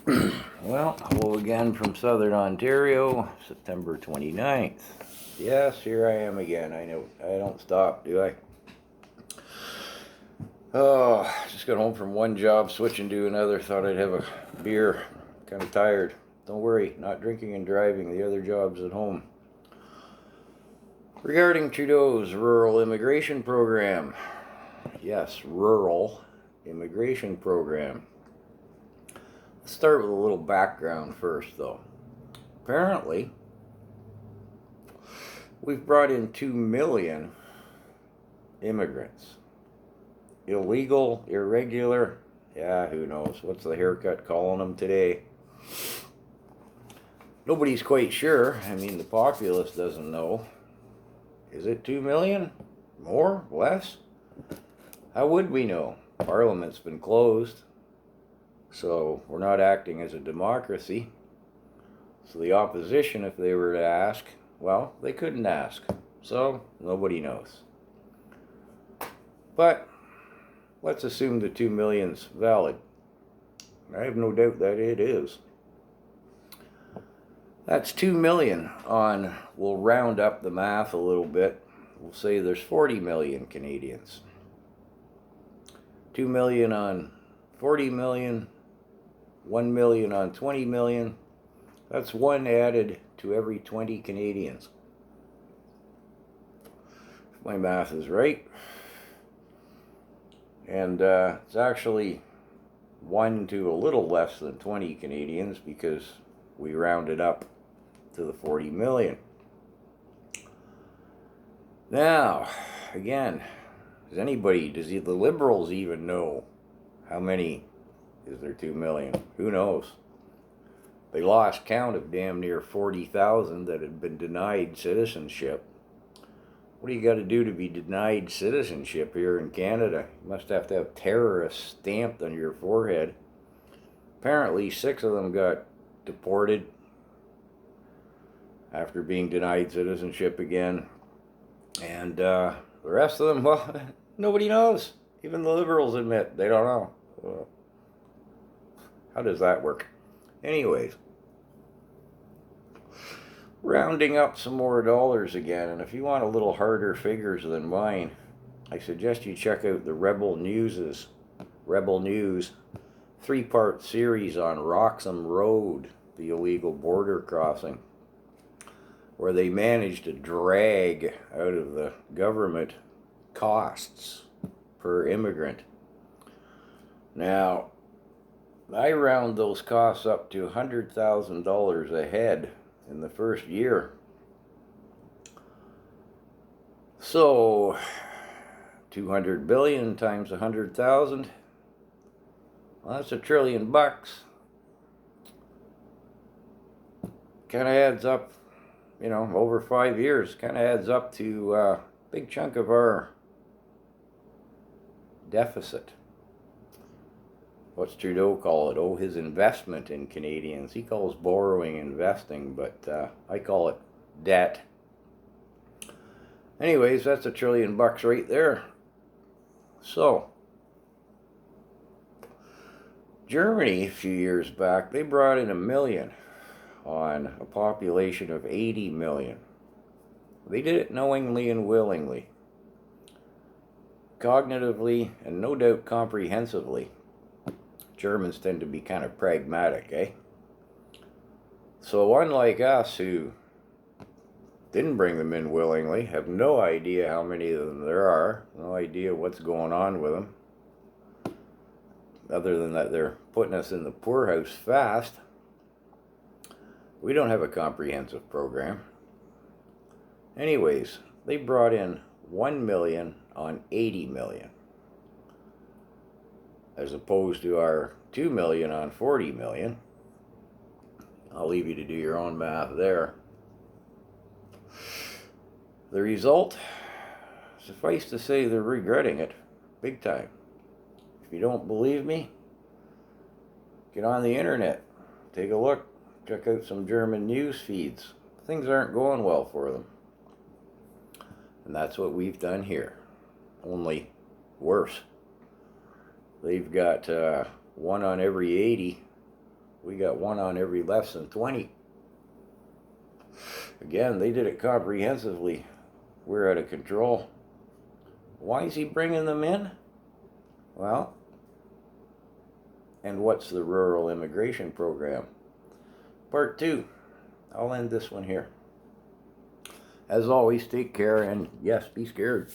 Well, hello again from Southern Ontario, September 29th. Yes, here I am again. I know I don't stop, do I? Oh, just got home from one job, switching to another. Thought I'd have a beer. Kind of tired. Don't worry, not drinking and driving. The other job's at home. Regarding Trudeau's rural immigration program. Yes, rural immigration program. Let's start with a little background first, though. Apparently, we've brought in 2 million immigrants. Illegal, irregular, yeah, who knows? What's the haircut calling them today? Nobody's quite sure. I mean, the populace doesn't know. Is it 2 million? More? Less? How would we know? Parliament's been closed, so we're not acting as a democracy. So the opposition, if they were to ask, well, they couldn't ask. So nobody knows. But let's assume the 2 million's valid. I have no doubt that it is. That's 2 million on, we'll round up the math a little bit. We'll say there's 40 million Canadians. 2 million on 40 million, 1 million on 20 million. That's one added to every 20 Canadians. If my math is right. And it's actually 1 to a little less than 20 Canadians because we rounded up to the 40 million. Now, again, does the Liberals even know how many is there 2 million? Who knows? They lost count of damn near 40,000 that had been denied citizenship. What do you got to do to be denied citizenship here in Canada? You must have to have terrorists stamped on your forehead. Apparently 6 of them got deported after being denied citizenship again. And the rest of them, well, nobody knows. Even the Liberals admit they don't know. Well, how does that work? Anyways, rounding up some more dollars again, and if you want a little harder figures than mine, I suggest you check out the Rebel News 3-part series on Roxham Road, the illegal border crossing, where they managed to drag out of the government costs per immigrant. Now, I round those costs up to $100,000 a head in the first year. So, 200 billion times 100,000, well, that's $1 trillion. Kind of adds up, over 5 years, kind of adds up to a big chunk of our deficit. What's Trudeau call it? Oh, his investment in Canadians. He calls borrowing investing, but I call it debt. Anyways, that's $1 trillion right there. So, Germany, a few years back, they brought in 1 million on a population of 80 million. They did it knowingly and willingly, cognitively, and no doubt comprehensively. Germans tend to be kind of pragmatic, eh? So unlike us, who didn't bring them in willingly, have no idea how many of them there are, no idea what's going on with them, other than that they're putting us in the poorhouse fast, we don't have a comprehensive program. Anyways, they brought in 1 million on 80 million. As opposed to our 2 million on 40 million. I'll leave you to do your own math there. The result, suffice to say, they're regretting it big time. If you don't believe me, get on the internet, take a look, check out some German news feeds. Things aren't going well for them. And that's what we've done here, only worse. They've got 1 on every 80 We got one on every less than 20. Again, they did it comprehensively. We're out of control. Why is he bringing them in? Well, and what's the rural immigration program? Part 2. I'll end this one here. As always, take care, and yes, be scared.